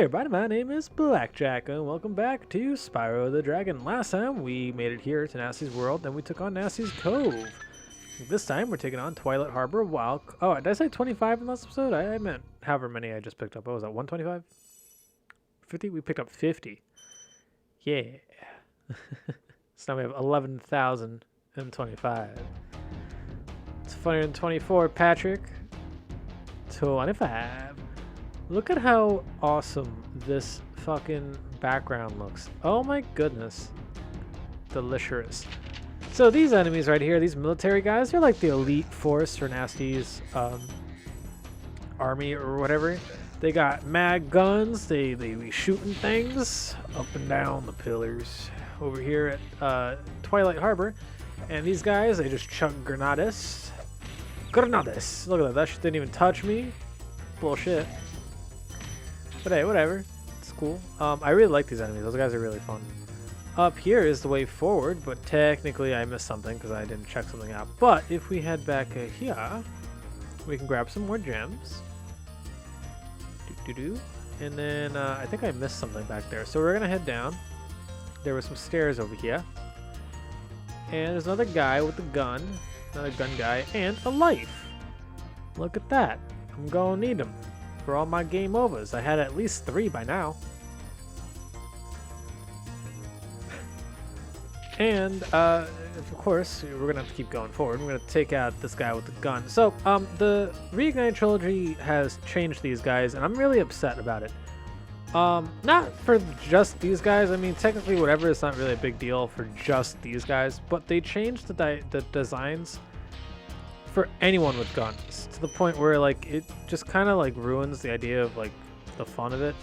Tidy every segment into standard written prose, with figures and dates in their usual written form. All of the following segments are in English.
everybody, my name is BlakJak, and welcome back to Spyro the Dragon. Last time we made it here to Nasty's world, then we took on Nasty's Cove. This time we're taking on Twilight Harbor while... Oh, did I say 25 in last episode? I meant however many I just picked up. What was that, 125? 50? We picked up 50. Yeah. So now we have 11,025. It's 424, Patrick. 25. Look at how awesome this fucking background looks. Oh my goodness. Delicious. So these enemies right here, these military guys, they're like the elite force for Nasty's army or whatever. They got mag guns. They be shooting things up and down the pillars over here at Twilight Harbor. And these guys, they just chuck grenades. Grenades. Look at that. That shit didn't even touch me. Bullshit. But hey, whatever. It's cool. I really like these enemies. Those guys are really fun. Up here is the way forward, but technically I missed something because I didn't check something out. But if we head back here, we can grab some more gems. And then I think I missed something back there. So we're going to head down. There were some stairs over here. And there's another guy with a gun. Another gun guy. And a life. Look at that. I'm going to need them for all my game overs. I had at least 3 by now. And, of course, we're going to have to keep going forward. We're going to take out this guy with the gun. So, the Reignite trilogy has changed these guys, and I'm really upset about it. Not for just these guys. I mean, technically, whatever, it's not really a big deal for just these guys. But they changed the designs for anyone with guns to the point where, like, it just kind of, like, ruins the idea of, like, the fun of it.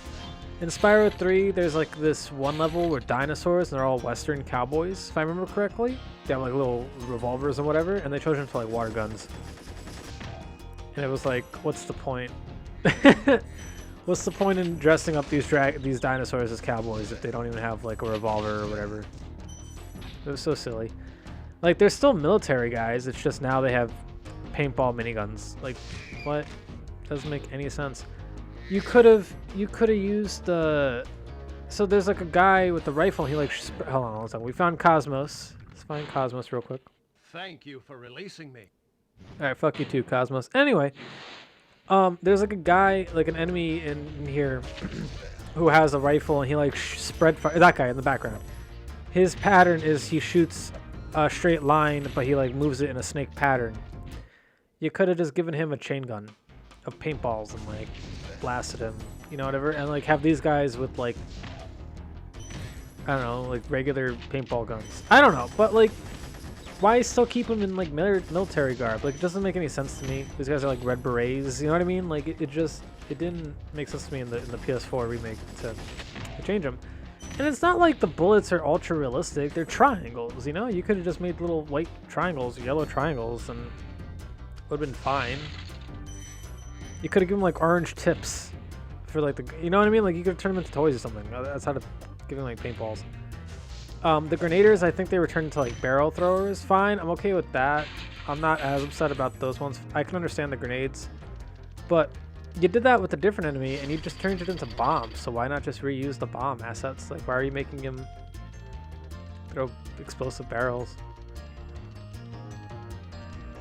In Spyro 3, there's like this one level where dinosaurs, and they're all Western cowboys, if I remember correctly. They have like little revolvers or whatever, and they chose them to like water guns. And it was like, what's the point? What's the point in dressing up these dinosaurs as cowboys if they don't even have like a revolver or whatever? It was so silly. Like, they're still military guys, it's just now they have paintball miniguns. Like, what? Doesn't make any sense. You could have used the... So there's like a guy with the rifle. He like... Hold on a second. We found Cosmos. Let's find Cosmos real quick. Thank you for releasing me. Alright, fuck you too, Cosmos. Anyway, there's like a guy, like an enemy in here who has a rifle, and he like spread fire. That guy in the background. His pattern is he shoots a straight line, but he like moves it in a snake pattern. You could have just given him a chain gun of paintballs and like blasted him, you know, whatever, and like have these guys with like, I don't know, like regular paintball guns. I don't know, but like, why still keep them in like military garb? Like, it doesn't make any sense to me. These guys are like red berets, you know what I mean? Like, it didn't make sense to me in the PS4 remake to change them. And it's not like the bullets are ultra realistic. They're triangles, you know. You could have just made little white triangles, yellow triangles, and it would have been fine. You could have given like orange tips for like the, you know what I mean? Like, you could have turned them into toys or something. That's how to give them like paintballs. The grenaders, I think they returned into like barrel throwers. Fine, I'm okay with that. I'm not as upset about those ones. I can understand the grenades, but you did that with a different enemy and you just turned it into bombs. So why not just reuse the bomb assets? Like, why are you making him throw explosive barrels?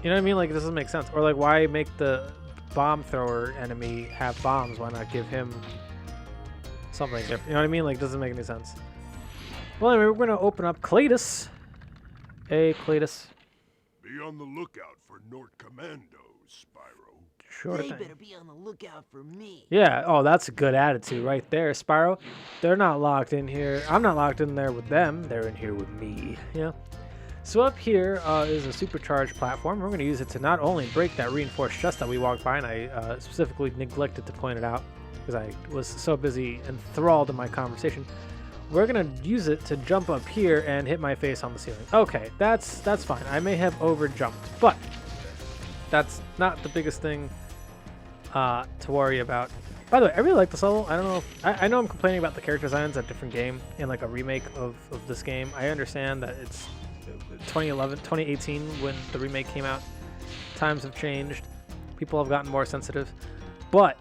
You know what I mean? Like, it doesn't make sense. Or like, why make the bomb thrower enemy have bombs? Why not give him something different? You know what I mean? Like, it doesn't make any sense. Well, anyway, we're going to open up Cletus. Hey, Cletus. Be on the lookout for Commando, Spyro. Sure They thing. better be on the lookout for me. Yeah, oh, that's a good attitude right there, Spyro. They're not locked in here. I'm not locked in there with them. They're in here with me. Yeah. So up here is a supercharged platform. We're going to use it to not only break that reinforced chest that we walked by, and I specifically neglected to point it out because I was so busy enthralled in my conversation. We're going to use it to jump up here and hit my face on the ceiling. Okay, that's fine. I may have over-jumped, but that's not the biggest thing to worry about. By the way, I really like this level. I don't know if... I know I'm complaining about the character designs at a different game in like a remake of this game. I understand that it's 2018 when the remake came out. Times have changed. People have gotten more sensitive. But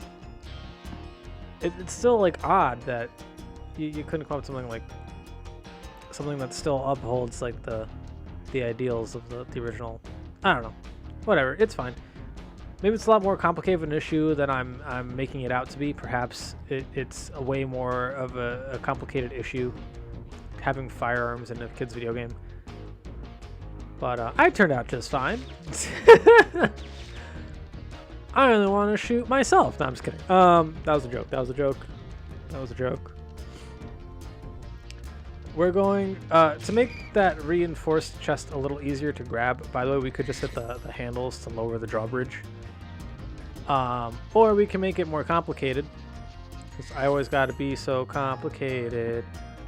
it's still like odd that you couldn't come up with something that still upholds like the ideals of the original. I don't know. Whatever, it's fine. Maybe it's a lot more complicated of an issue than I'm making it out to be. Perhaps it's a way more of a complicated issue having firearms in a kid's video game. But I turned out just fine. I only want to shoot myself. No, I'm just kidding. That was a joke. That was a joke. That was a joke. We're going to make that reinforced chest a little easier to grab. By the way, we could just hit the handles to lower the drawbridge. Or we can make it more complicated. Because I always got to be so complicated.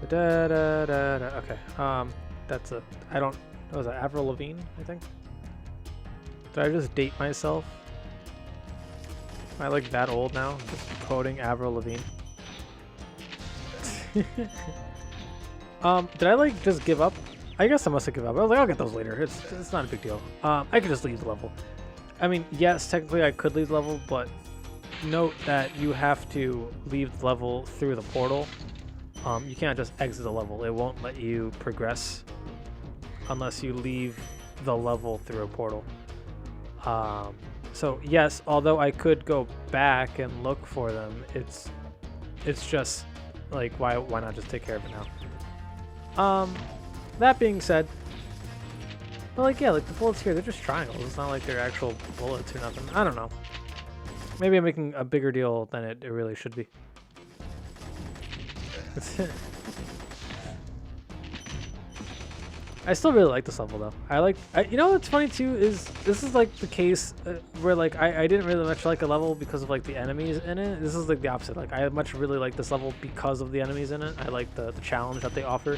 Da, da, da, da. Okay. That's a. I don't. What was that? Avril Lavigne, I think. Did I just date myself? Am I like that old now? Just quoting Avril Lavigne. Did I like just give up? I guess I must have given up. I was like, I'll get those later. It's not a big deal. I could just leave the level. I mean, yes, technically I could leave the level, but note that you have to leave the level through the portal. You can't just exit the level. It won't let you progress unless you leave the level through a portal. So yes, although I could go back and look for them, it's just like why not just take care of it now? That being said, but like yeah, like the bullets here, they're just triangles. It's not like they're actual bullets or nothing. I don't know. Maybe I'm making a bigger deal than it really should be. I still really like this level though. You know what's funny too is this is like the case where like I didn't really much like a level because of like the enemies in it. This is like the opposite. Like I much really like this level because of the enemies in it. I like the challenge that they offer.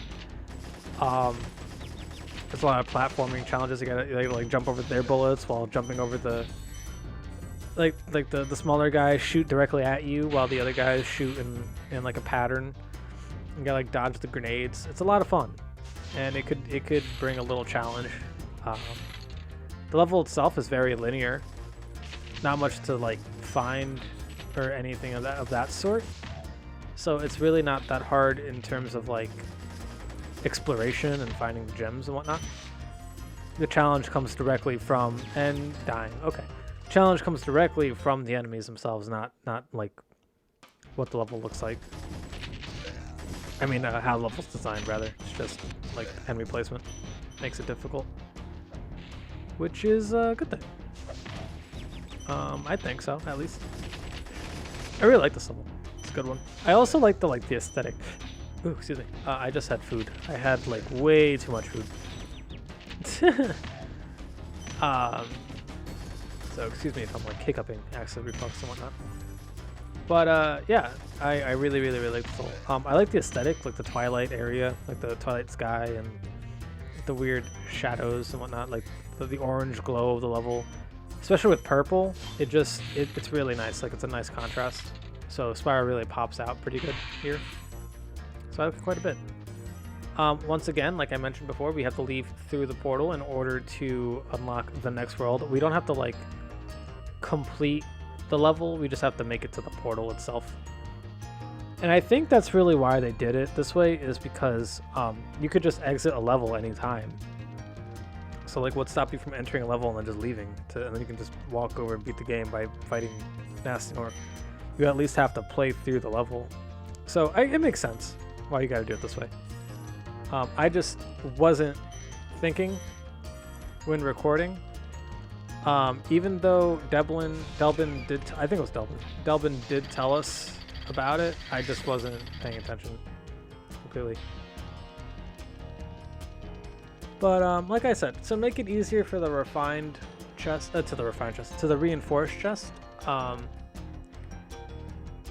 There's a lot of platforming challenges. You gotta like jump over their bullets while jumping over the the smaller guys shoot directly at you while the other guys shoot in like a pattern. You gotta like dodge the grenades. It's a lot of fun. And it could bring a little challenge. The level itself is very linear, not much to like find or anything of that sort. So it's really not that hard in terms of like exploration and finding the gems and whatnot. The challenge comes directly from dying. Okay, challenge comes directly from the enemies themselves, not like what the level looks like. I mean, how the level's designed, rather. It's just, like, enemy placement makes it difficult. Which is a good thing. I think so, at least. I really like this level. It's a good one. I also like the aesthetic. Ooh, excuse me. I just had food. I had, like, way too much food. So, excuse me if I'm, like, hiccuping, acid reflux and whatnot. But yeah, I really like this level. I like the aesthetic, like the Twilight area, like the Twilight sky and the weird shadows and whatnot, like the orange glow of the level. Especially with purple, it's really nice. Like it's a nice contrast. So Spyro really pops out pretty good here. So I like it quite a bit. Once again, like I mentioned before, we have to leave through the portal in order to unlock the next world. We don't have to like complete the level, we just have to make it to the portal itself. And I think that's really why they did it this way, is because you could just exit a level anytime. So like what's stop you from entering a level and then just leaving and then you can just walk over and beat the game by fighting Nasty Nork. You at least have to play through the level. So it makes sense why you gotta do it this way. I just wasn't thinking when recording. Even though Delbin did, I think it was Delbin did tell us about it, I just wasn't paying attention completely. But like I said, to make it easier for the refined chest, to the reinforced chest,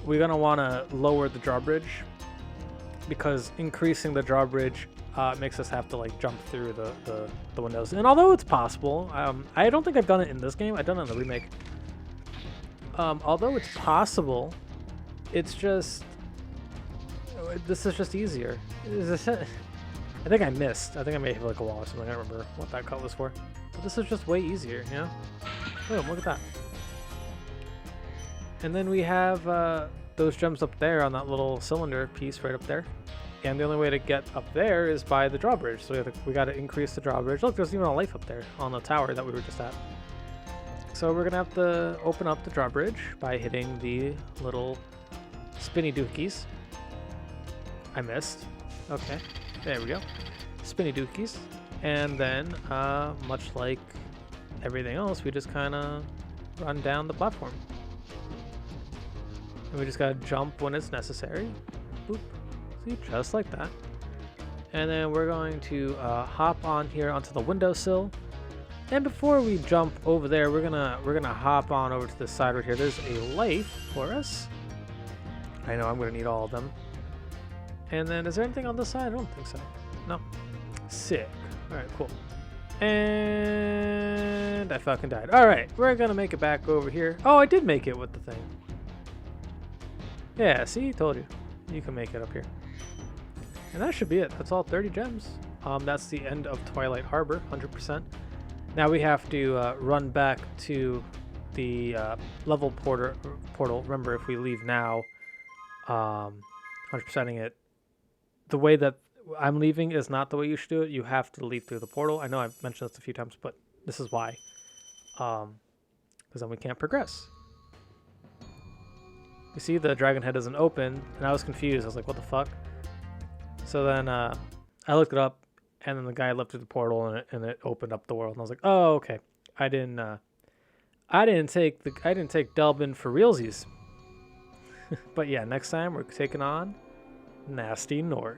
we're gonna want to lower the drawbridge because increasing the drawbridge makes us have to like jump through the windows. And although it's possible, I don't think I've done it in this game. I've done it in the remake. Although it's possible, it's just this is just easier. I think I missed. I think I may have like a wall or something. I don't remember what that cut was for. But this is just way easier, you know? Boom, look at that. And then we have the those gems up there on that little cylinder piece right up there. And the only way to get up there is by the drawbridge. So we got to increase the drawbridge. Look, there's even a life up there on the tower that we were just at. So we're going to have to open up the drawbridge by hitting the little spinny dookies. I missed. Okay, there we go. Spinny dookies. And then, much like everything else, we just kind of run down the platform. And we just got to jump when it's necessary. Boop. See, just like that. And then we're going to hop on here onto the windowsill. And before we jump over there, we're gonna hop on over to the side right here. There's a life for us. I know I'm gonna need all of them. And then is there anything on this side? I don't think so. No. Sick. All right, cool. And I fucking died. All right, we're gonna make it back over here. Oh, I did make it with the thing. Yeah, see, told you. You can make it up here. And that should be it. That's all 30 gems. That's the end of Twilight Harbor, 100%. Now we have to run back to the level portal. Remember, if we leave now, 100%ing it, the way that I'm leaving is not the way you should do it. You have to leave through the portal. I know I've mentioned this a few times, but this is why. Because then we can't progress. You see, the dragon head isn't open, and I was confused. I was like, what the fuck? So then I looked it up, and then the guy left through the portal, and it opened up the world. And I was like, oh, okay. I didn't take Delbin for realsies. But yeah, next time we're taking on Nasty Gnorc.